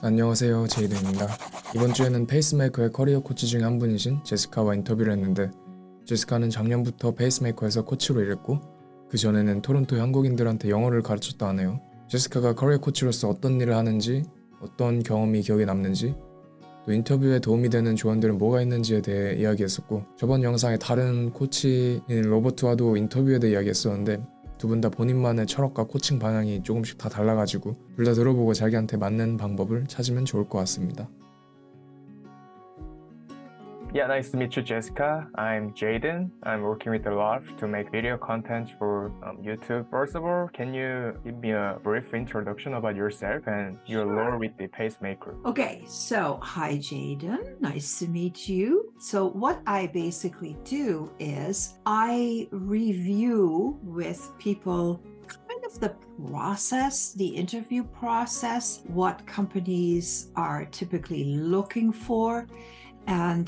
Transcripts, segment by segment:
안녕하세요, 제이든입니다. 이번 주에는 페이스메이커의 커리어 코치 중에 한 분이신 제시카와 인터뷰를 했는데, 제시카는 작년부터 페이스메이커에서 코치로 일했고 그 전에는 토론토 한국인들한테 영어를 가르쳤다 하네요. 제시카가 커리어 코치로서 어떤 일을 하는지, 어떤 경험이 기억에 남는지, 또 인터뷰에 도움이 되는 조언들은 뭐가 있는지에 대해 이야기했었고, 저번 영상에 다른 코치인 로버트와도 인터뷰에 대해 이야기했었는데 두 분 다 본인만의 철학과 코칭 방향이 조금씩 다 달라가지고 둘 다 들어보고 자기한테 맞는 방법을 찾으면 좋을 것 같습니다. Yeah, nice to meet you, Jessica. I'm Jaden. I'm working with the law to make video content for YouTube. First of all, can you give me a brief introduction about yourself and your role with the Pacemaker? Okay, so hi Jaden, nice to meet you. So what I basically do is I review with people kind of the process, the interview process, what companies are typically looking for. And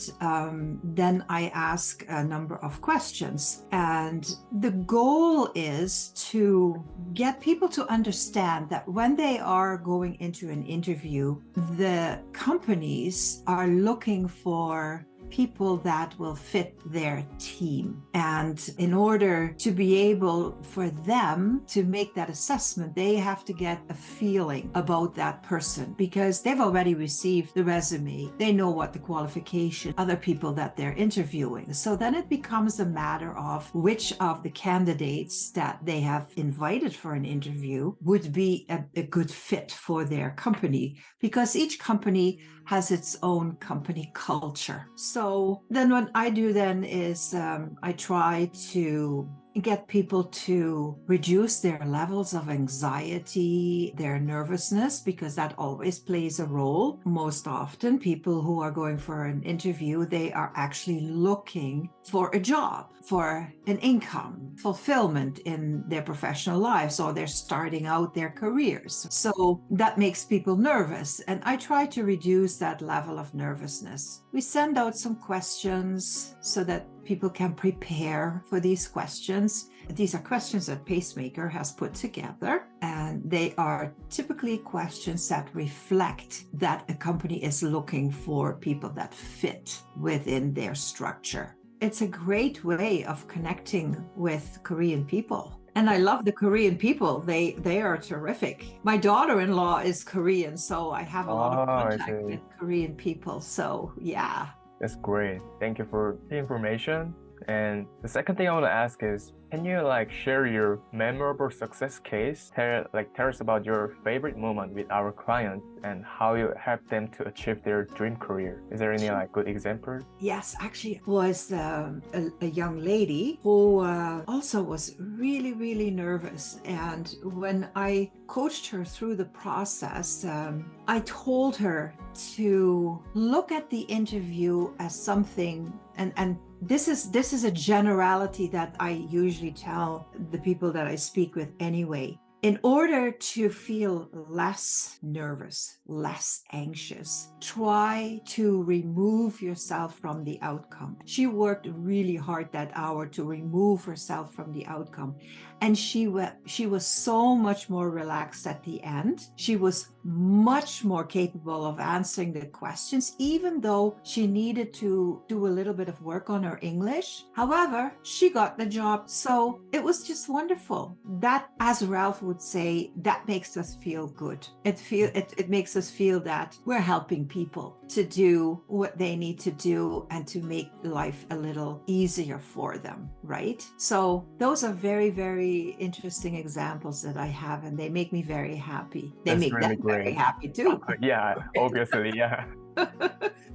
then I ask a number of questions. And the goal is to get people to understand that when they are going into an interview, the companies are looking for people that will fit their team. And in order to be able for them to make that assessment, they have to get a feeling about that person because they've already received the resume. They know what the qualification, other people that they're interviewing. So then it becomes a matter of which of the candidates that they have invited for an interview would be a good fit for their company, because each company has its own company culture. So then what I do then is I try to get people to reduce their levels of anxiety, their nervousness, because that always plays a role. Most often, people who are going for an interview, they are actually looking for a job, for an income, fulfillment in their professional lives, or they're starting out their careers. So that makes people nervous. And I try to reduce that level of nervousness. We send out some questions so that people can prepare for these questions. These are questions that Pacemaker has put together, and they are typically questions that reflect that a company is looking for people that fit within their structure. It's a great way of connecting with Korean people. And I love the Korean people. They are terrific. My daughter-in-law is Korean, so I have a lot of contact with Korean people. So yeah. That's great. Thank you for the information. And the second thing I want to ask is, can you share your memorable success case? Tell us about your favorite moment with our client and how you helped them to achieve their dream career. Is there any good example? Yes, actually, it was a young lady who also was really, really nervous. And when I coached her through the process, I told her to look at the interview as something, and this is a generality that I usually tell the people that I speak with anyway. In order to feel less nervous, less anxious, try to remove yourself from the outcome. She worked really hard that hour to remove herself from the outcome. And she was so much more relaxed at the end. She was much more capable of answering the questions, even though she needed to do a little bit of work on her English. However, she got the job. So it was just wonderful. That, as Ralph would say, that makes us feel good. It makes us feel that we're helping people to do what they need to do and to make life a little easier for them, right? So those are very, very interesting examples that I have, and they make me very happy. They make them very happy too. Yeah, obviously, yeah.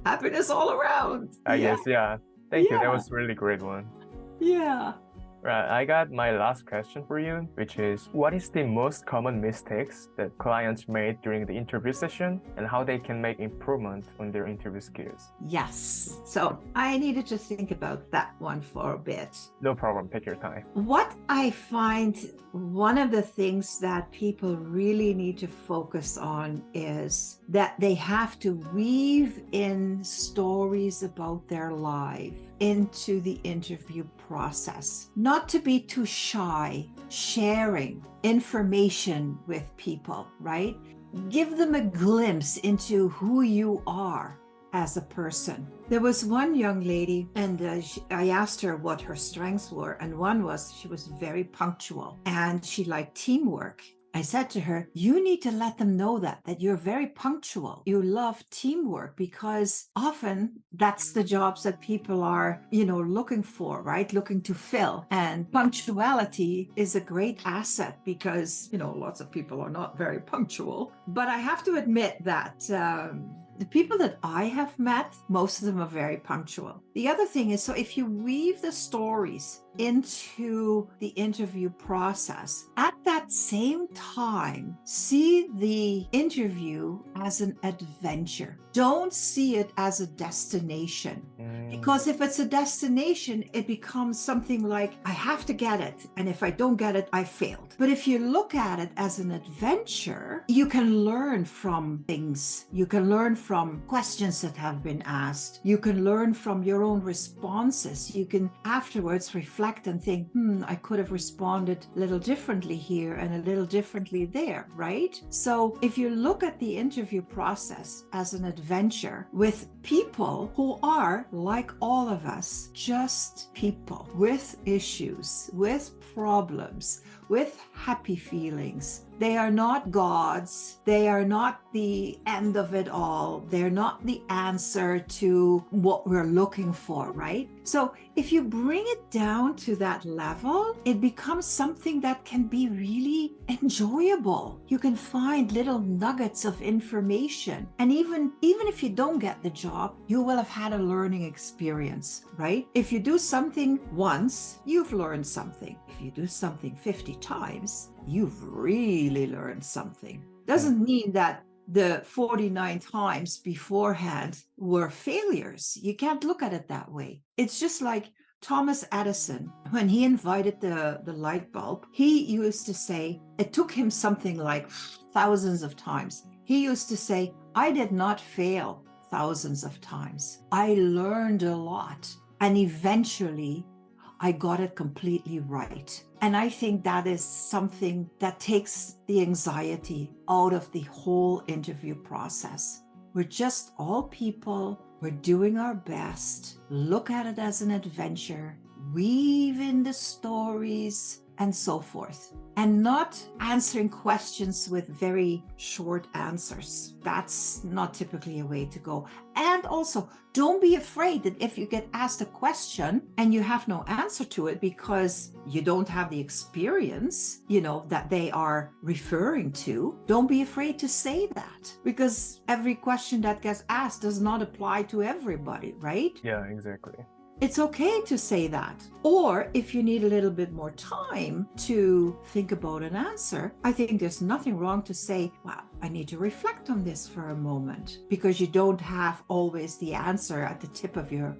Happiness all around. I guess, yeah. Thank you. That was a really great one. Yeah. Right, I got my last question for you, which is, what is the most common mistakes that clients made during the interview session and how they can make improvement on their interview skills? Yes. So I needed to think about that one for a bit. No problem. Take your time. What I find one of the things that people really need to focus on is that they have to weave in stories about their life into the interview process. Not to be too shy, sharing information with people, right? give them a glimpse into who you are as a person. There was one young lady, and I asked her what her strengths were, and one was she was very punctual and she liked teamwork. I said to her, you need to let them know that you're very punctual. You love teamwork, because often that's the jobs that people are, looking for, right? Looking to fill. And punctuality is a great asset because, lots of people are not very punctual. But I have to admit that the people that I have met, most of them are very punctual. The other thing is, so if you weave the stories into the interview process, at that same time, see the interview as an adventure. Don't see it as a destination. Because if it's a destination, it becomes something like, I have to get it. And if I don't get it, I failed. But if you look at it as an adventure, you can learn from things. You can learn from questions that have been asked. You can learn from your own responses. You can afterwards reflect and think, I could have responded a little differently here and a little differently there, right? So if you look at the interview process as an adventure with people who are, like all of us, just people with issues, with problems, with happy feelings. They are not gods. They are not the end of it all. They're not the answer to what we're looking for, right? So if you bring it down to that level, it becomes something that can be really enjoyable. You can find little nuggets of information. And even if you don't get the job, you will have had a learning experience, right? If you do something once, you've learned something. If you do something 50 times, you've really learned something. Doesn't mean that the 49 times beforehand were failures. You can't look at it that way. It's just like Thomas Edison, when he invented the light bulb, he used to say, it took him something like thousands of times. He used to say, I did not fail thousands of times. I learned a lot. And eventually, I got it completely right. And I think that is something that takes the anxiety out of the whole interview process. We're just all people. We're doing our best. Look at it as an adventure. Weave in the stories and so forth. And not answering questions with very short answers. That's not typically a way to go. And also, don't be afraid that if you get asked a question and you have no answer to it because you don't have the experience, that they are referring to, don't be afraid to say that, because every question that gets asked does not apply to everybody, right? Yeah, exactly. It's okay to say that. Or if you need a little bit more time to think about an answer, I think there's nothing wrong to say, wow, I need to reflect on this for a moment, because you don't have always the answer at the tip of your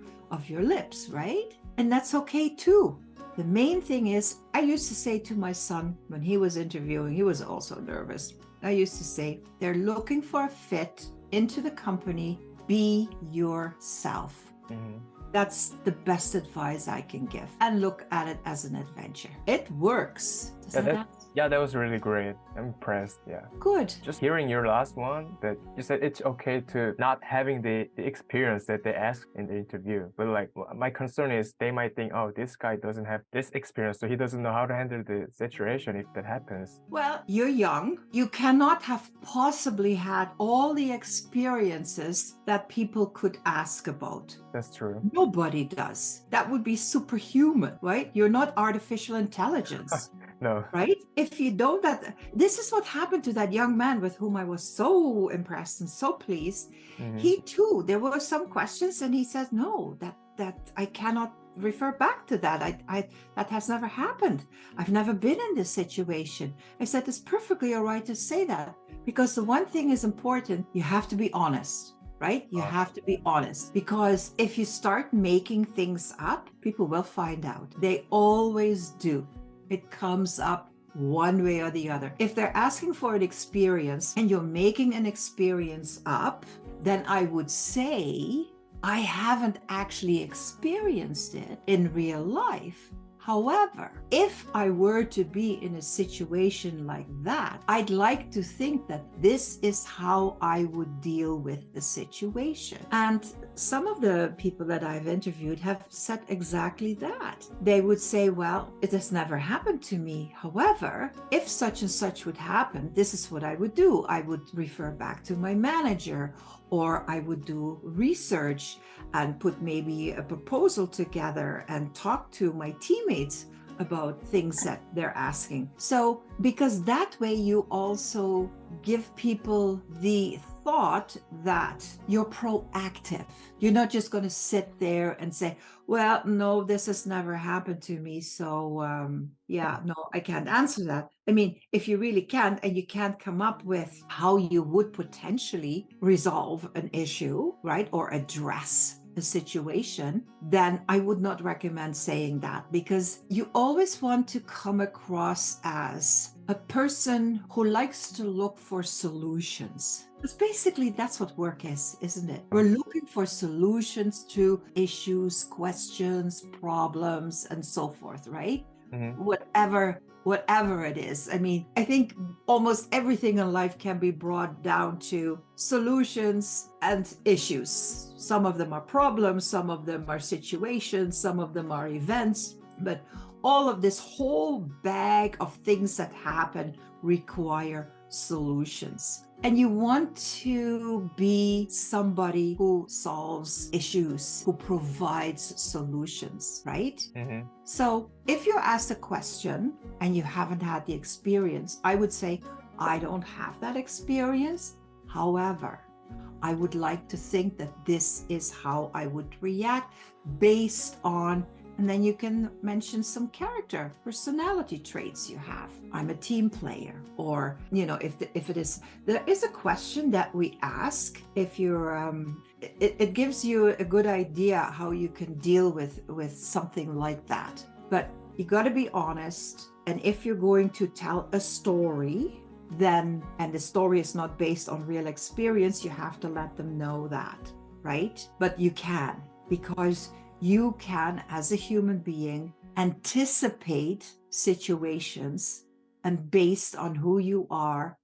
lips, right? And that's okay too. The main thing is, I used to say to my son when he was interviewing, he was also nervous. I used to say, they're looking for a fit into the company. Be yourself. Mm-hmm. That's the best advice I can give. And look at it as an adventure. It works. That was really great. I'm impressed. Yeah. Good. Just hearing your last one, that you said it's okay to not having the experience that they ask in the interview. But like, my concern is they might think, oh, this guy doesn't have this experience, so he doesn't know how to handle the situation if that happens. Well, you're young. You cannot have possibly had all the experiences that people could ask about. That's true. Nobody does. That would be superhuman, right? You're not artificial intelligence. No. Right? If you don't, this is what happened to that young man with whom I was so impressed and so pleased. Mm-hmm. He too, there were some questions and he says, no, that I cannot refer back to that. I that has never happened. I've never been in this situation. I said, it's perfectly all right to say that, because the one thing is important. You have to be honest. Right? You have to be honest, because if you start making things up, people will find out. They always do. It comes up one way or the other. If they're asking for an experience and you're making an experience up, then I would say, I haven't actually experienced it in real life. However, if I were to be in a situation like that, I'd like to think that this is how I would deal with the situation. And some of the people that I've interviewed have said exactly that. They would say, well, it has never happened to me. However, if such and such would happen, this is what I would do. I would refer back to my manager, or I would do research and put maybe a proposal together and talk to my teammates about things that they're asking. So, because that way you also give people the thought that you're proactive. You're not just going to sit there and say, well, no, this has never happened to me. So, yeah, no, I can't answer that. I mean, if you really can't, and you can't come up with how you would potentially resolve an issue, right, or address a situation, then I would not recommend saying that, because you always want to come across as a person who likes to look for solutions. Because basically that's what work is, isn't it? We're looking for solutions to issues, questions, problems, and so forth, right? Mm-hmm. Whatever it is. I mean, I think almost everything in life can be brought down to solutions and issues. Some of them are problems, some of them are situations, some of them are events, but all of this whole bag of things that happen require solutions. And you want to be somebody who solves issues, who provides solutions, right? Mm-hmm. So if you're asked a question and you haven't had the experience, I would say, I don't have that experience. However, I would like to think that this is how I would react based on, and then you can mention some personality traits you have. I'm a team player, or, you know, if it is, there is a question that we ask. If you're, it gives you a good idea how you can deal with something like that. But you got to be honest. And if you're going to tell a story, then, and the story is not based on real experience, you have to let them know that, right? But you can, because you can, as a human being, anticipate situations, and based on who you are,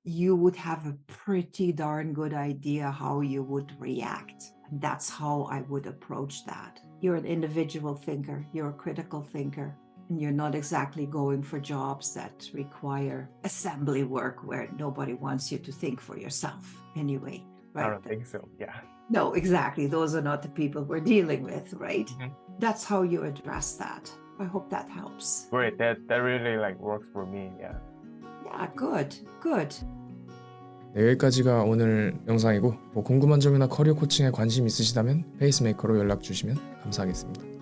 you would have a pretty darn good idea how you would react. And that's how I would approach that. You're an individual thinker, you're a critical thinker, and you're not exactly going for jobs that require assembly work where nobody wants you to think for yourself anyway, right? I don't think so. Yeah. No, exactly. Those are not the people we're dealing with, right? Mm-hmm. That's how you address that. I hope that helps. Great. That really like works for me. Yeah. Yeah, good. 네, 여기까지가 오늘 영상이고, 뭐 궁금한 점이나 커리어 코칭에 관심 있으시다면 페이스메이커로 연락 주시면 감사하겠습니다.